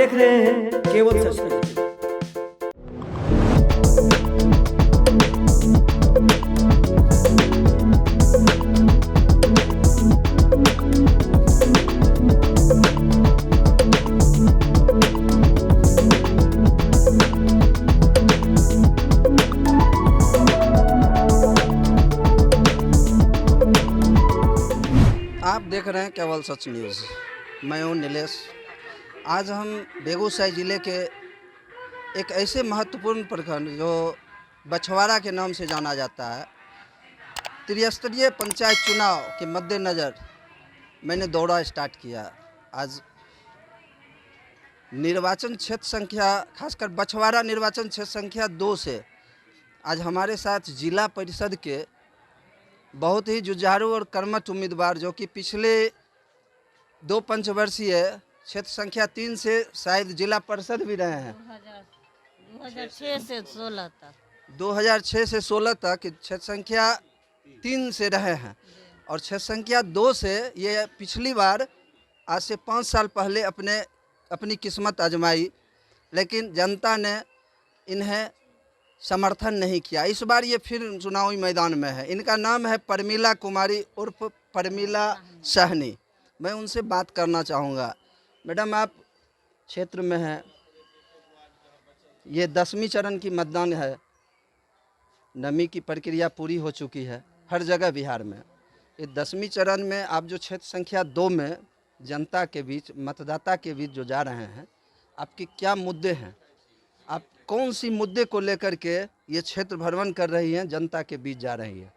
देख रहे हैं केवल सच न्यूज। आप देख रहे हैं केवल सच न्यूज़। मैं हूं नीलेश। आज हम बेगूसराय ज़िले के एक ऐसे महत्वपूर्ण प्रखंड जो बछवाड़ा के नाम से जाना जाता है, त्रिस्तरीय पंचायत चुनाव के मद्देनज़र मैंने दौरा स्टार्ट किया। आज निर्वाचन क्षेत्र संख्या, खासकर बछवाड़ा निर्वाचन क्षेत्र संख्या 2 से आज हमारे साथ जिला परिषद के बहुत ही जुझारू और कर्मठ उम्मीदवार, जो कि पिछले 2 पंचवर्षीय क्षेत्र संख्या 3 से शायद जिला परिषद भी रहे हैं। 2006 से 16 तक 2006 से 16 तक क्षेत्र संख्या 3 से रहे हैं और क्षेत्र संख्या 2 से ये पिछली बार आज से 5 साल पहले अपनी किस्मत आजमाई, लेकिन जनता ने इन्हें समर्थन नहीं किया। इस बार ये फिर चुनावी मैदान में है। इनका नाम है परमिला कुमारी उर्फ परमिला सहनी। मैं उनसे बात करना चाहूँगा। मैडम, आप क्षेत्र में हैं, ये 10वीं चरण की मतदान है, नमी की प्रक्रिया पूरी हो चुकी है हर जगह बिहार में। ये 10वीं चरण में आप जो क्षेत्र संख्या 2 में जनता के बीच, मतदाता के बीच जो जा रहे हैं, आपके क्या मुद्दे हैं? आप कौन सी मुद्दे को लेकर के ये क्षेत्र भ्रमण कर रही हैं, जनता के बीच जा रही है?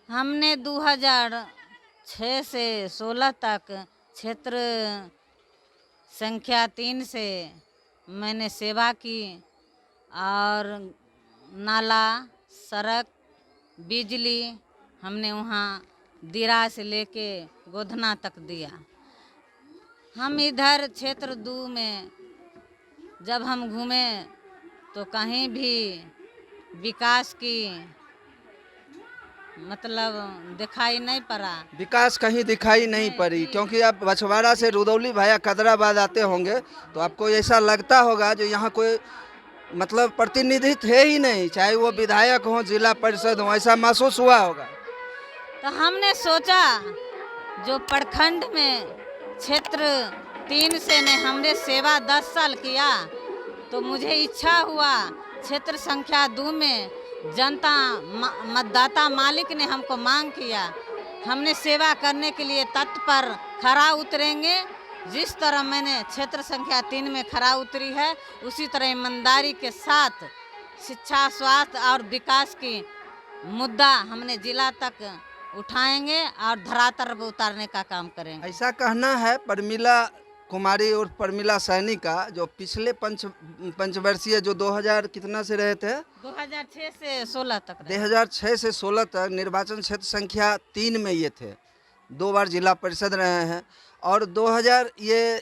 हमने 2006 से 16 तक क्षेत्र संख्या 3 से मैंने सेवा की और नाला, सड़क, बिजली हमने वहाँ दिरा से लेके गोधना तक दिया। हम इधर क्षेत्र 2 में जब हम घूमे तो कहीं भी विकास की मतलब दिखाई नहीं पड़ा। विकास कहीं दिखाई नहीं पड़ी, क्योंकि आप बछवाड़ा से रुदौली भाया कदराबाद आते होंगे तो आपको ऐसा लगता होगा जो यहाँ कोई मतलब प्रतिनिधित्व है ही नहीं, चाहे वो विधायक हो, जिला परिषद हो, ऐसा महसूस हुआ होगा। तो हमने सोचा जो प्रखंड में क्षेत्र 3 से ने हमने सेवा 10 साल किया, तो मुझे इच्छा हुआ क्षेत्र संख्या 2 में जनता मतदाता मालिक ने हमको मांग किया, हमने सेवा करने के लिए तत्पर खरा उतरेंगे। जिस तरह मैंने क्षेत्र संख्या 3 में खरा उतरी है, उसी तरह ईमानदारी के साथ शिक्षा, स्वास्थ्य और विकास की मुद्दा हमने जिला तक उठाएंगे और धरातल पर उतारने का काम करेंगे। ऐसा कहना है परमिला कुमारी और परमिला सैनी का, जो पिछले पंचवर्षीय जो 2000 कितना से रहे थे, 2006 से 16 तक 2006 से 16 तक निर्वाचन क्षेत्र संख्या 3 में ये थे, 2 बार जिला परिषद रहे हैं और 2000 ये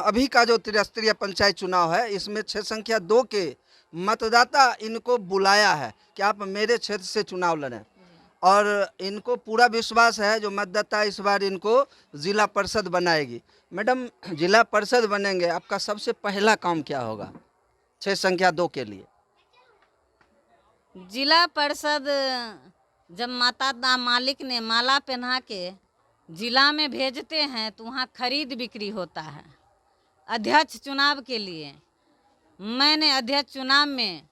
अभी का जो त्रिस्तरीय पंचायत चुनाव है, इसमें क्षेत्र संख्या 2 के मतदाता इनको बुलाया है कि आप मेरे क्षेत्र से चुनाव लड़ें और इनको पूरा विश्वास है जो मतदाता इस बार इनको जिला परिषद बनाएगी। मैडम, जिला परिषद बनेंगे, आपका सबसे पहला काम क्या होगा क्षेत्र संख्या 2 के लिए? जिला परिषद जब मतदाता मालिक ने माला पहना के जिला में भेजते हैं तो वहाँ खरीद बिक्री होता है। अध्यक्ष चुनाव के लिए मैंने अध्यक्ष चुनाव में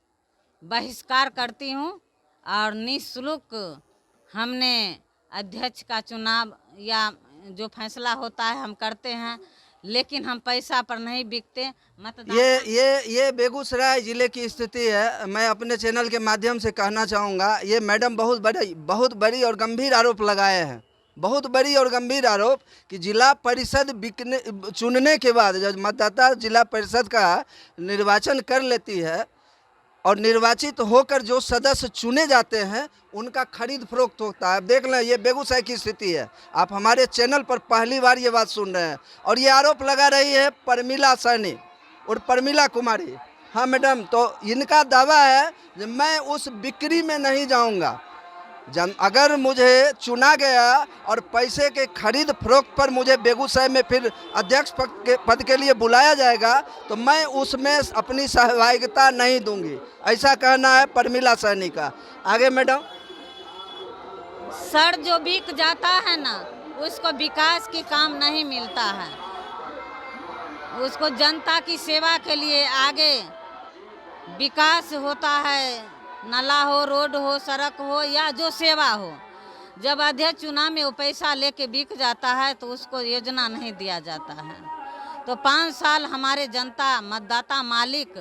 बहिष्कार करती हूँ और निःशुल्क हमने अध्यक्ष का चुनाव या जो फैसला होता है हम करते हैं, लेकिन हम पैसा पर नहीं बिकते। ये बेगूसराय ज़िले की स्थिति है। मैं अपने चैनल के माध्यम से कहना चाहूँगा, ये मैडम बहुत बड़ी और गंभीर आरोप लगाए हैं, बहुत बड़ी और गंभीर आरोप कि जिला परिषद चुनने के बाद जब मतदाता जिला परिषद का निर्वाचन कर लेती है और निर्वाचित होकर जो सदस्य चुने जाते हैं उनका खरीद फरोख्त होता है। देख लें, ये बेगूसराय की स्थिति है। आप हमारे चैनल पर पहली बार ये बात सुन रहे हैं और ये आरोप लगा रही है परमिला सैनी और परमिला कुमारी। हाँ मैडम, तो इनका दावा है कि मैं उस बिक्री में नहीं जाऊंगा। अगर मुझे चुना गया और पैसे के खरीद फरोख्त पर मुझे बेगूसराय में फिर अध्यक्ष पद के लिए बुलाया जाएगा तो मैं उसमें अपनी सहभागिता नहीं दूंगी, ऐसा कहना है परमिला सैनी का। आगे मैडम। सर जो बिक जाता है ना उसको विकास की काम नहीं मिलता है, उसको जनता की सेवा के लिए आगे विकास होता है, नाला हो, रोड हो, सड़क हो या जो सेवा हो। जब अध्यक्ष चुनाव में वो पैसा लेके बिक जाता है तो उसको योजना नहीं दिया जाता है। तो 5 साल हमारे जनता मतदाता मालिक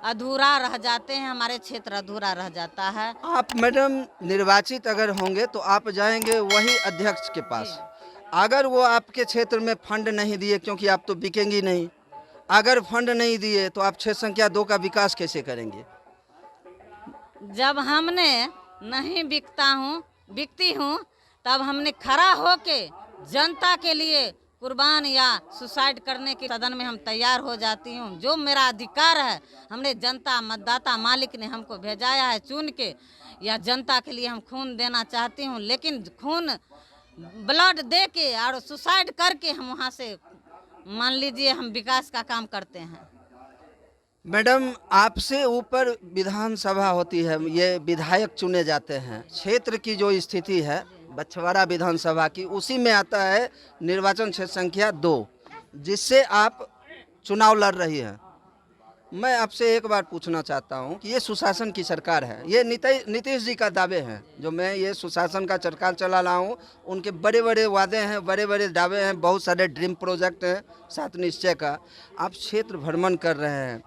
अधूरा रह जाते हैं, हमारे क्षेत्र अधूरा रह जाता है। आप मैडम निर्वाचित अगर होंगे तो आप जाएंगे वही अध्यक्ष के पास, अगर वो आपके क्षेत्र में फंड नहीं दिए, क्योंकि आप तो बिकेंगी नहीं, अगर फंड नहीं दिए तो आप क्षेत्र संख्या 2 का विकास कैसे करेंगे? जब हमने नहीं बिकती हूँ तब हमने खड़ा होके जनता के लिए कुर्बान या सुसाइड करने के सदन में हम तैयार हो जाती हूँ। जो मेरा अधिकार है, हमने जनता मतदाता मालिक ने हमको भेजाया है चुन के, या जनता के लिए हम खून देना चाहती हूँ, लेकिन खून ब्लड दे के और सुसाइड करके हम वहाँ से मान लीजिए हम विकास का काम करते हैं। मैडम आपसे ऊपर विधानसभा होती है, ये विधायक चुने जाते हैं। क्षेत्र की जो स्थिति है बछवाड़ा विधानसभा की, उसी में आता है निर्वाचन क्षेत्र संख्या 2, जिससे आप चुनाव लड़ रही हैं। मैं आपसे एक बार पूछना चाहता हूं कि ये सुशासन की सरकार है, ये नीतीश जी का दावे हैं, जो मैं ये सुशासन का सरकार चला रहा हूं, उनके बड़े बड़े वादे हैं, बड़े बड़े दावे हैं, बहुत सारे ड्रीम प्रोजेक्ट हैं 7 निश्चय का। आप क्षेत्र भ्रमण कर रहे हैं,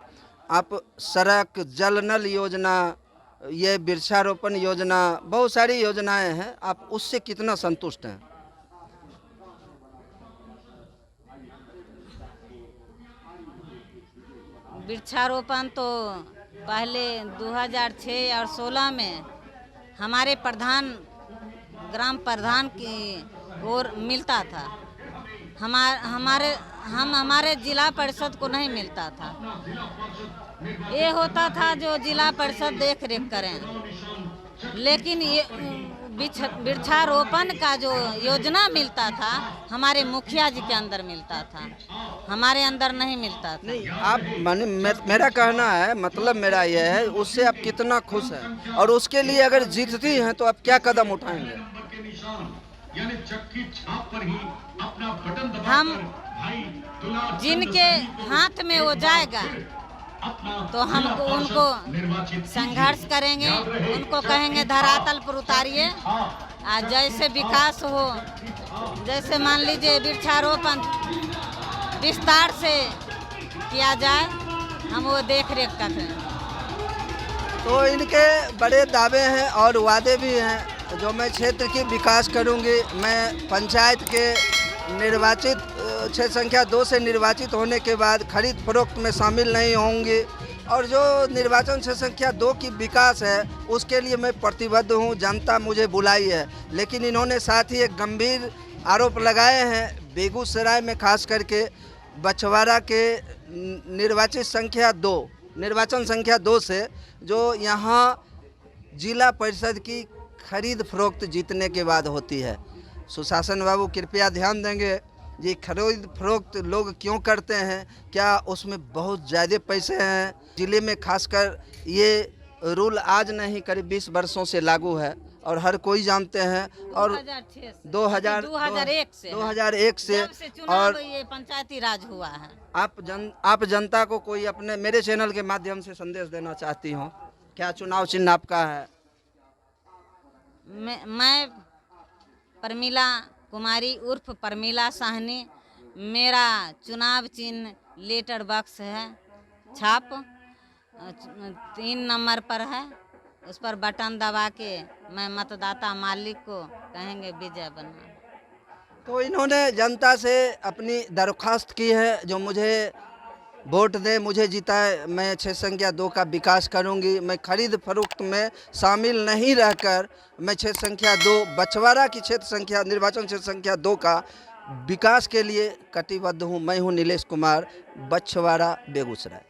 आप सड़क, जल नल योजना, ये वृक्षारोपण योजना, बहुत सारी योजनाएं हैं, आप उससे कितना संतुष्ट हैं? वृक्षारोपण तो पहले 2006 और 16 में हमारे ग्राम प्रधान की ओर मिलता था, हमारे जिला परिषद को नहीं मिलता था। ये होता था जो जिला परिषद देख रेख करें, लेकिन ये वृक्षारोपण का जो योजना मिलता था हमारे मुखिया जी के अंदर मिलता था, हमारे अंदर नहीं मिलता था। नहीं, आप मेरा कहना है, मतलब मेरा यह है, उससे आप कितना खुश हैं और उसके लिए अगर जीतती हैं तो आप क्या कदम उठाएंगे? हम जिनके हाथ में वो जाएगा तो हम उनको संघर्ष करेंगे, उनको कहेंगे धरातल पर उतारिए, जैसे विकास हो, जैसे मान लीजिए वृक्षारोपण विस्तार से किया जाए, हम वो देख रेख करें। तो इनके बड़े दावे हैं और वादे भी हैं, जो मैं क्षेत्र की विकास करूंगी, मैं पंचायत के निर्वाचित क्षेत्र संख्या 2 से निर्वाचित होने के बाद खरीद फरोख्त में शामिल नहीं होंगी, और जो निर्वाचन क्षेत्र संख्या 2 की विकास है उसके लिए मैं प्रतिबद्ध हूं, जनता मुझे बुलाई है। लेकिन इन्होंने साथ ही एक गंभीर आरोप लगाए हैं बेगूसराय में, खास करके बछवाड़ा के निर्वाचन संख्या 2 से, जो यहाँ जिला परिषद की खरीद फरोख्त जीतने के बाद होती है। सुशासन बाबू कृपया ध्यान देंगे, ये खरीद फरोख्त लोग क्यों करते हैं, क्या उसमें बहुत ज़्यादा पैसे हैं? ज़िले में खासकर ये रूल आज नहीं करीब 20 वर्षों से लागू है और हर कोई जानते हैं, और 2001 से और ये पंचायती राज हुआ है। आप जनता को कोई अपने मेरे चैनल के माध्यम से संदेश देना चाहती हूँ, क्या चुनाव चिन्ह आपका है? मैं परमिला कुमारी उर्फ परमिला साहनी, मेरा चुनाव चिन्ह लेटर बॉक्स है, छाप 3 नंबर पर है, उस पर बटन दबा के मैं मतदाता मालिक को कहेंगे विजय बना। तो इन्होंने जनता से अपनी दरख्वास्त की है, जो मुझे वोट दे, मुझे जिताए, मैं क्षेत्र संख्या 2 का विकास करूंगी, मैं खरीद फरोख्त में शामिल नहीं रहकर मैं क्षेत्र संख्या 2 बछवाड़ा की निर्वाचन क्षेत्र संख्या 2 का विकास के लिए कटिबद्ध हूं। मैं हूं नीलेश कुमार, बछवाड़ा, बेगूसराय।